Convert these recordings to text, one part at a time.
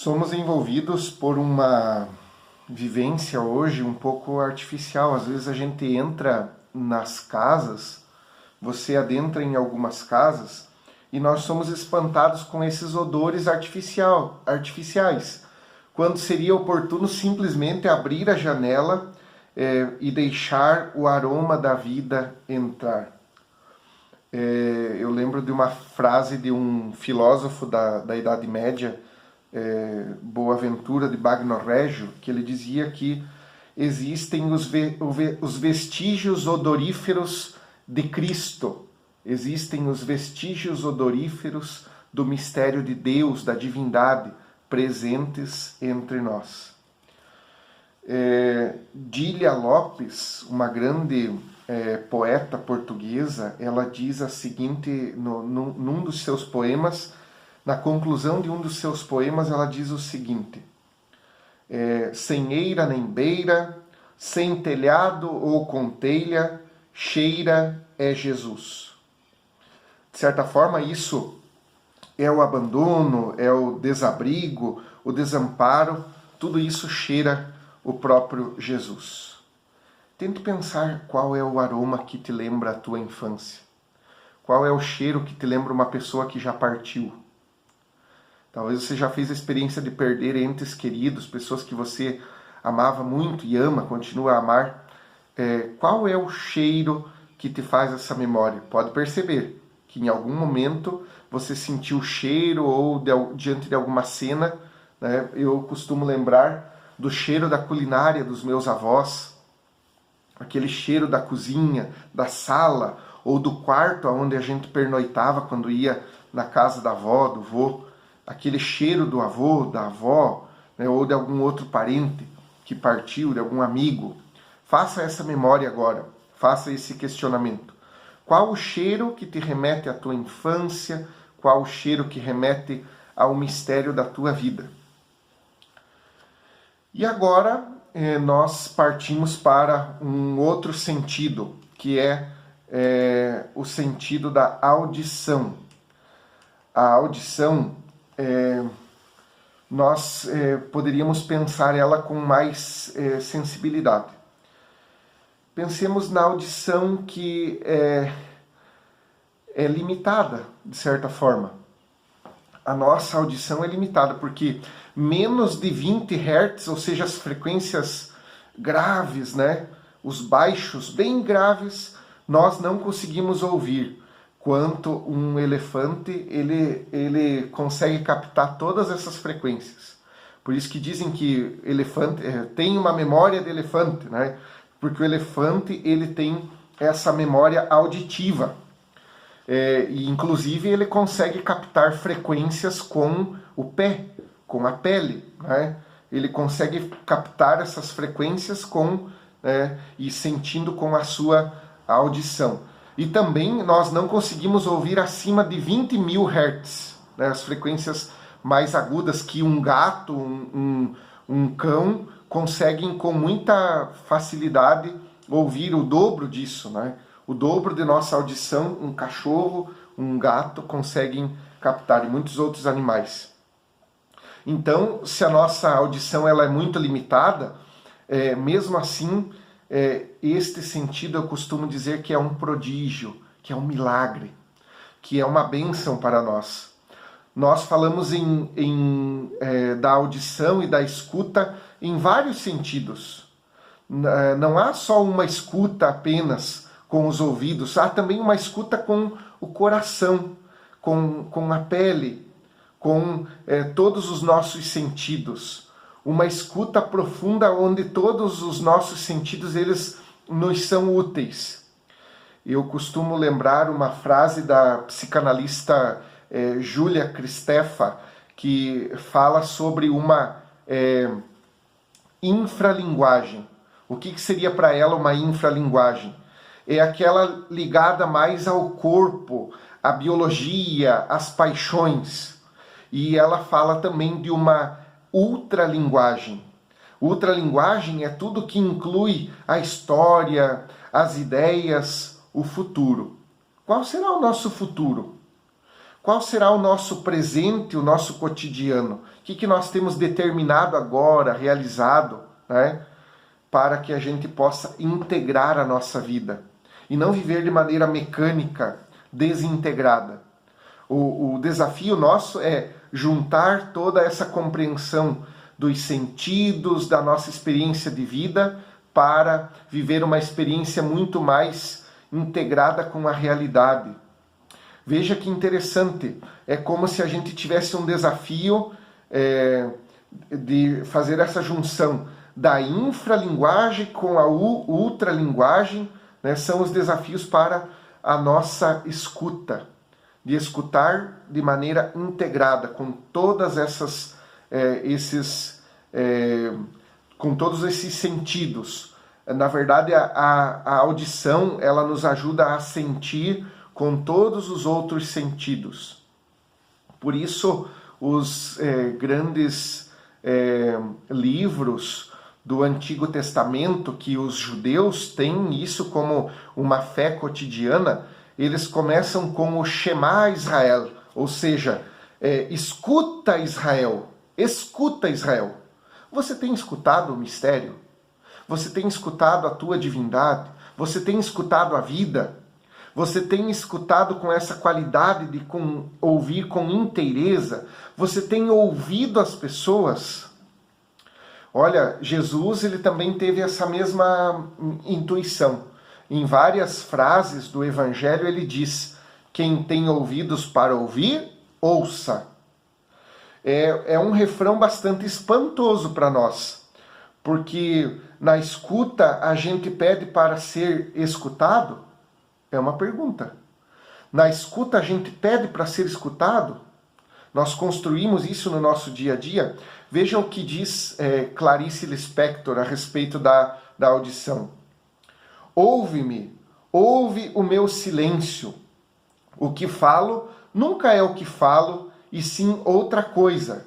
Somos envolvidos por uma vivência hoje um pouco artificial. Às vezes a gente entra nas casas, você adentra em algumas casas e nós somos espantados com esses odores artificiais, quando seria oportuno simplesmente abrir a janela e deixar o aroma da vida entrar. Eu lembro de uma frase de um filósofo da Idade Média, Boaventura de Bagno Regio, que ele dizia que existem os vestígios odoríferos de Cristo, existem os vestígios odoríferos do mistério de Deus, da divindade, presentes entre nós. Dília Lopes, uma grande poeta portuguesa, ela diz a seguinte, num dos seus poemas, na conclusão de um dos seus poemas, ela diz o seguinte: sem eira nem beira, sem telhado ou com telha, cheira é Jesus. De certa forma, isso é o abandono, é o desabrigo, o desamparo, tudo isso cheira o próprio Jesus. Tente pensar qual é o aroma que te lembra a tua infância. Qual é o cheiro que te lembra uma pessoa que já partiu. Talvez você já fez a experiência de perder entes queridos, pessoas que você amava muito e ama, continua a amar. Qual é o cheiro que te faz essa memória? Pode perceber que em algum momento você sentiu o cheiro ou diante de alguma cena, né? Eu costumo lembrar do cheiro da culinária dos meus avós, aquele cheiro da cozinha, da sala ou do quarto onde a gente pernoitava quando ia na casa da avó, do vô, aquele cheiro do avô, da avó, né, ou de algum outro parente que partiu, de algum amigo. Faça essa memória agora, faça esse questionamento. Qual o cheiro que te remete à tua infância? Qual o cheiro que remete ao mistério da tua vida? E agora nós partimos para um outro sentido, que é o sentido da audição. A audição, nós poderíamos pensar ela com mais sensibilidade. Pensemos na audição que é limitada, de certa forma. A nossa audição é limitada, porque menos de 20 Hz, ou seja, as frequências graves, né, os baixos bem graves, nós não conseguimos ouvir. Quanto um elefante, ele consegue captar todas essas frequências. Por isso que dizem que elefante tem uma memória de elefante, né? Porque o elefante ele tem essa memória auditiva. E inclusive ele consegue captar frequências com o pé, com a pele, né? Ele consegue captar essas frequências e sentindo com a sua audição. E também nós não conseguimos ouvir acima de 20.000 Hz, né? As frequências mais agudas que um gato, um cão conseguem com muita facilidade ouvir o dobro disso, né? O dobro de nossa audição, um cachorro, um gato conseguem captar, e muitos outros animais. Então, se a nossa audição ela é muito limitada, mesmo assim, este sentido eu costumo dizer que é um prodígio, que é um milagre, que é uma bênção para nós. Nós falamos da audição e da escuta em vários sentidos. Não há só uma escuta apenas com os ouvidos, há também uma escuta com o coração, com a pele, com todos os nossos sentidos. Uma escuta profunda onde todos os nossos sentidos eles nos são úteis. Eu costumo lembrar uma frase da psicanalista Júlia Kristeva, que fala sobre uma infralinguagem. O que seria para ela uma infralinguagem? É aquela ligada mais ao corpo, à biologia, às paixões. E ela fala também de uma ultralinguagem. Ultralinguagem é tudo que inclui a história, as ideias, o futuro. Qual será o nosso futuro? qual será o nosso presente, o nosso cotidiano? O que nós temos determinado agora, realizado, né? Para que a gente possa integrar a nossa vida e não viver de maneira mecânica, desintegrada. O desafio nosso é juntar toda essa compreensão dos sentidos, da nossa experiência de vida, para viver uma experiência muito mais integrada com a realidade. Veja que interessante, é como se a gente tivesse um desafio de fazer essa junção da infralinguagem com a ultralinguagem, né? São os desafios para a nossa escuta, de escutar de maneira integrada, com todas com todos esses sentidos. Na verdade, a audição, ela nos ajuda a sentir com todos os outros sentidos. Por isso, os grandes livros do Antigo Testamento, que os judeus têm isso como uma fé cotidiana, eles começam com o Shema Israel, ou seja, escuta Israel, escuta Israel. Você tem escutado o mistério? Você tem escutado a tua divindade? Você tem escutado a vida? Você tem escutado com essa qualidade de ouvir com inteireza? Você tem ouvido as pessoas? Olha, Jesus, ele também teve essa mesma intuição. Em várias frases do Evangelho ele diz: quem tem ouvidos para ouvir, ouça. É um refrão bastante espantoso para nós, porque na escuta a gente pede para ser escutado? É uma pergunta. Na escuta a gente pede para ser escutado? Nós construímos isso no nosso dia a dia? Vejam o que diz Clarice Lispector a respeito da audição. Ouve-me, ouve o meu silêncio. O que falo nunca é o que falo, e sim outra coisa.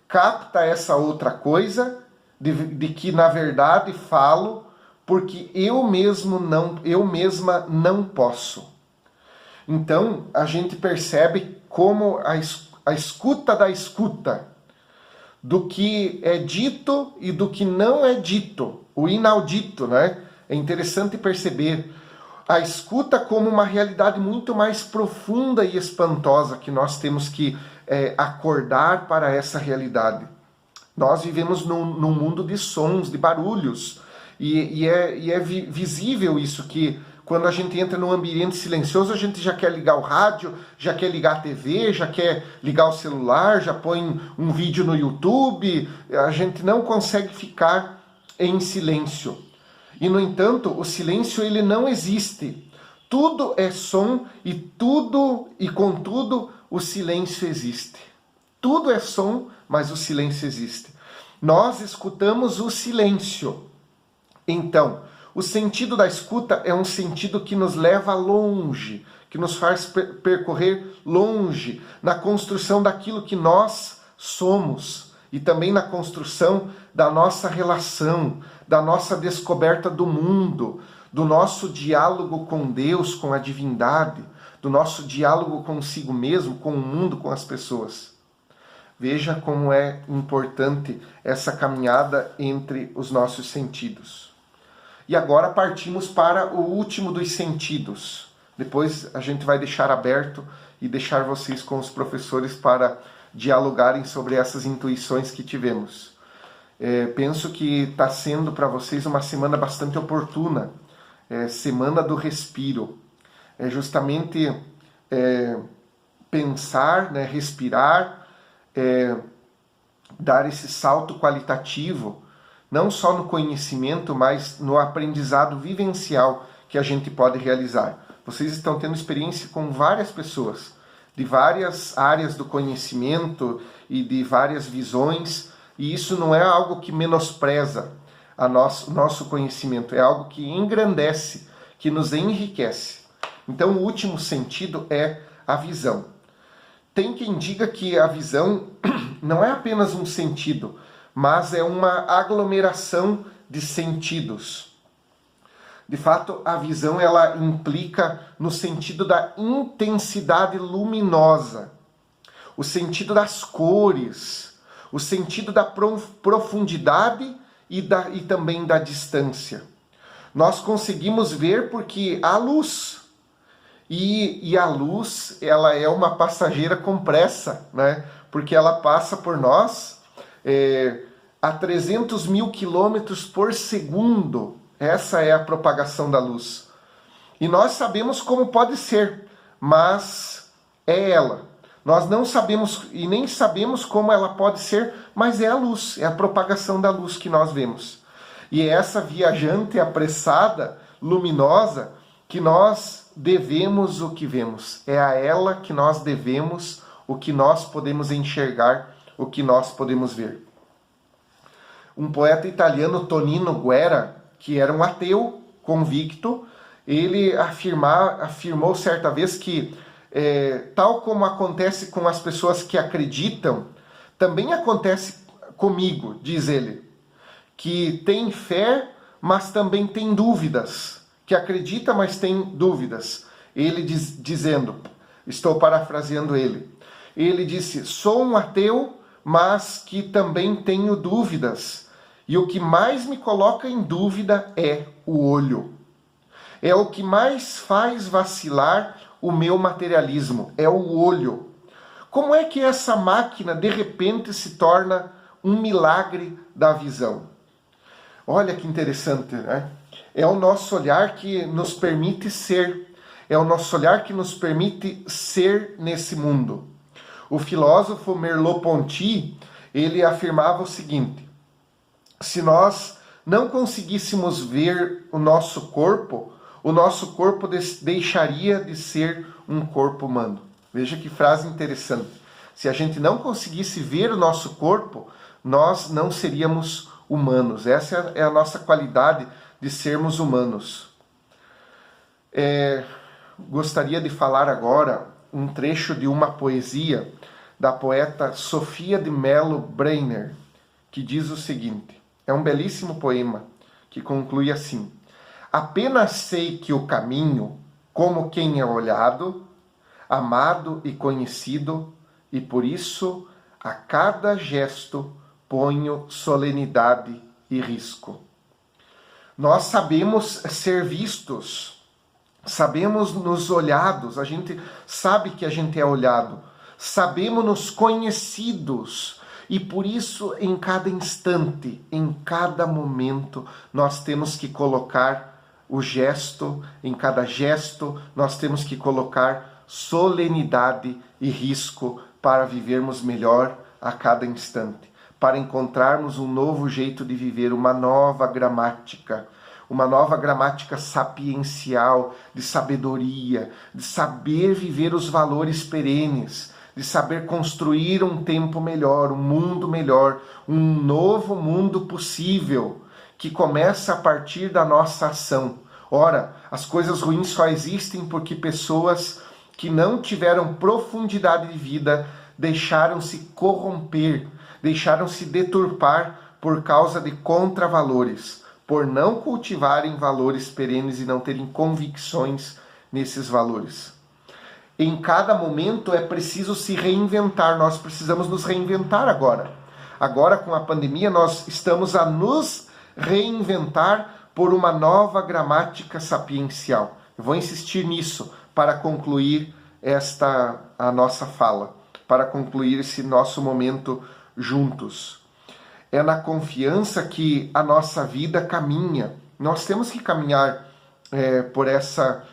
Capta essa outra coisa de que na verdade falo, porque eu mesma não posso. Então a gente percebe como a escuta da escuta, do que é dito e do que não é dito, o inaudito, né? É interessante perceber a escuta como uma realidade muito mais profunda e espantosa que nós temos que acordar para essa realidade. Nós vivemos num mundo de sons, de barulhos, e é visível isso, que quando a gente entra num ambiente silencioso, a gente já quer ligar o rádio, já quer ligar a TV, já quer ligar o celular, já põe um vídeo no YouTube, a gente não consegue ficar em silêncio. E, no entanto, o silêncio ele não existe. Tudo é som e contudo, o silêncio existe. Tudo é som, mas o silêncio existe. Nós escutamos o silêncio. Então, o sentido da escuta é um sentido que nos leva longe, que nos faz percorrer longe na construção daquilo que nós somos e também na construção da nossa relação, da nossa descoberta do mundo, do nosso diálogo com Deus, com a divindade, do nosso diálogo consigo mesmo, com o mundo, com as pessoas. Veja como é importante essa caminhada entre os nossos sentidos. E agora partimos para o último dos sentidos. Depois a gente vai deixar aberto e deixar vocês com os professores para dialogarem sobre essas intuições que tivemos. Penso que está sendo para vocês uma semana bastante oportuna, semana do respiro. É justamente pensar, né, respirar, dar esse salto qualitativo, não só no conhecimento, mas no aprendizado vivencial que a gente pode realizar. Vocês estão tendo experiência com várias pessoas, de várias áreas do conhecimento e de várias visões, e isso não é algo que menospreza o nosso conhecimento, é algo que engrandece, que nos enriquece. Então, o último sentido é a visão. Tem quem diga que a visão não é apenas um sentido, mas é uma aglomeração de sentidos. De fato, a visão ela implica no sentido da intensidade luminosa, o sentido das cores, o sentido da profundidade e também da distância. Nós conseguimos ver porque há luz. E a luz, ela é uma passageira com pressa, né? Porque ela passa por nós a 300 mil quilômetros por segundo. Essa é a propagação da luz. E nós sabemos como pode ser, mas é ela. Nós não sabemos e nem sabemos como ela pode ser, mas é a luz, é a propagação da luz que nós vemos. E é essa viajante apressada, luminosa, que nós devemos o que vemos. É a ela que nós devemos o que nós podemos enxergar, o que nós podemos ver. Um poeta italiano, Tonino Guerra, que era um ateu convicto, ele afirmou certa vez que, tal como acontece com as pessoas que acreditam, também acontece comigo, diz ele, que tem fé, mas também tem dúvidas, que acredita, mas tem dúvidas. Ele dizendo, estou parafraseando ele disse, sou um ateu, mas que também tenho dúvidas. E o que mais me coloca em dúvida é o olho. É o que mais faz vacilar o meu materialismo, é o olho. Como é que essa máquina de repente se torna um milagre da visão? Olha que interessante, né? É o nosso olhar que nos permite ser. É o nosso olhar que nos permite ser nesse mundo. O filósofo Merleau-Ponty, ele afirmava o seguinte: se nós não conseguíssemos ver o nosso corpo deixaria de ser um corpo humano. Veja que frase interessante. Se a gente não conseguisse ver o nosso corpo, nós não seríamos humanos. Essa é a nossa qualidade de sermos humanos. Gostaria de falar agora um trecho de uma poesia da poeta Sofia de Mello Breiner, que diz o seguinte, é um belíssimo poema, que conclui assim: apenas sei que o caminho, como quem é olhado, amado e conhecido, e por isso a cada gesto ponho solenidade e risco. Nós sabemos ser vistos, sabemos nos olhados, a gente sabe que a gente é olhado, sabemos nos conhecidos, e por isso em cada instante, em cada momento, nós temos que colocar o gesto, em cada gesto nós temos que colocar solenidade e risco para vivermos melhor a cada instante, para encontrarmos um novo jeito de viver, uma nova gramática sapiencial, de sabedoria, de saber viver os valores perenes, de saber construir um tempo melhor, um mundo melhor, um novo mundo possível, que começa a partir da nossa ação. Ora, as coisas ruins só existem porque pessoas que não tiveram profundidade de vida deixaram-se corromper, deixaram-se deturpar por causa de contravalores, por não cultivarem valores perenes e não terem convicções nesses valores. Em cada momento é preciso se reinventar, nós precisamos nos reinventar agora. Agora, com a pandemia, nós estamos a nos reinventar por uma nova gramática sapiencial. Eu vou insistir nisso para concluir a nossa fala, para concluir esse nosso momento juntos. É na confiança que a nossa vida caminha. Nós temos que caminhar por essa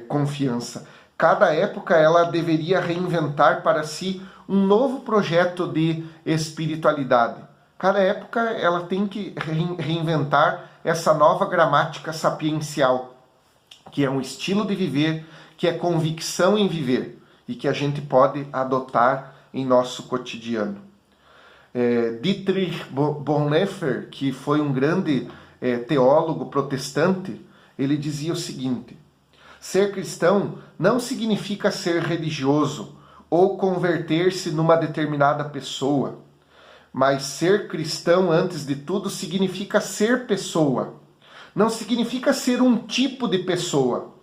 confiança. Cada época ela deveria reinventar para si um novo projeto de espiritualidade. Cada época ela tem que reinventar essa nova gramática sapiencial, que é um estilo de viver, que é convicção em viver e que a gente pode adotar em nosso cotidiano. Dietrich Bonhoeffer, que foi um grande teólogo protestante, ele dizia o seguinte: ser cristão não significa ser religioso ou converter-se numa determinada pessoa, mas ser cristão, antes de tudo, significa ser pessoa. não significa ser um tipo de pessoa,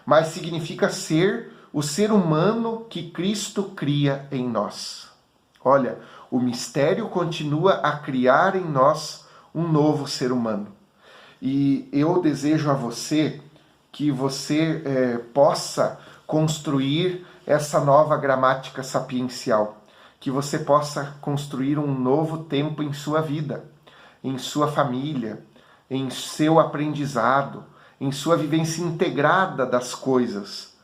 mas significa ser o ser humano que Cristo cria em nós. Olha, o mistério continua a criar em nós um novo ser humano. E eu desejo a você que você possa construir essa nova gramática sapiencial, que você possa construir um novo tempo em sua vida, em sua família, em seu aprendizado, em sua vivência integrada das coisas,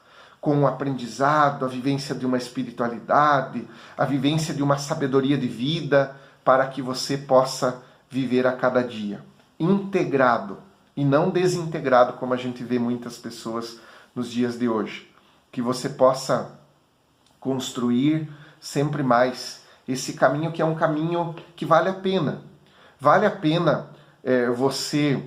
com o aprendizado, a vivência de uma espiritualidade, a vivência de uma sabedoria de vida, para que você possa viver a cada dia integrado e não desintegrado, como a gente vê muitas pessoas nos dias de hoje. Que você possa construir sempre mais esse caminho, que é um caminho que vale a pena. Vale a pena você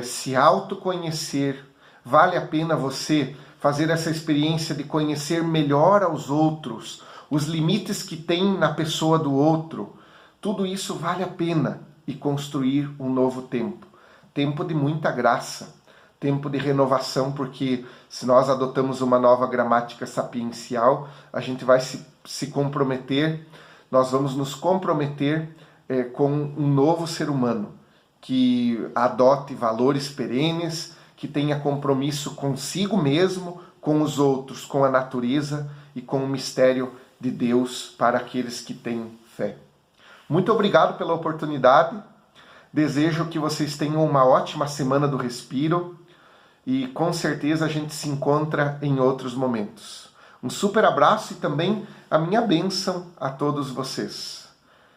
se autoconhecer, vale a pena você fazer essa experiência de conhecer melhor aos outros, os limites que tem na pessoa do outro. Tudo isso vale a pena, e construir um novo tempo. Tempo de muita graça, tempo de renovação, porque se nós adotamos uma nova gramática sapiencial, a gente vai se comprometer, nós vamos nos comprometer com um novo ser humano, que adote valores perenes, que tenha compromisso consigo mesmo, com os outros, com a natureza e com o mistério de Deus para aqueles que têm fé. Muito obrigado pela oportunidade. Desejo que vocês tenham uma ótima semana do Respiro e com certeza a gente se encontra em outros momentos. Um super abraço e também a minha bênção a todos vocês.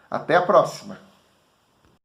Até a próxima!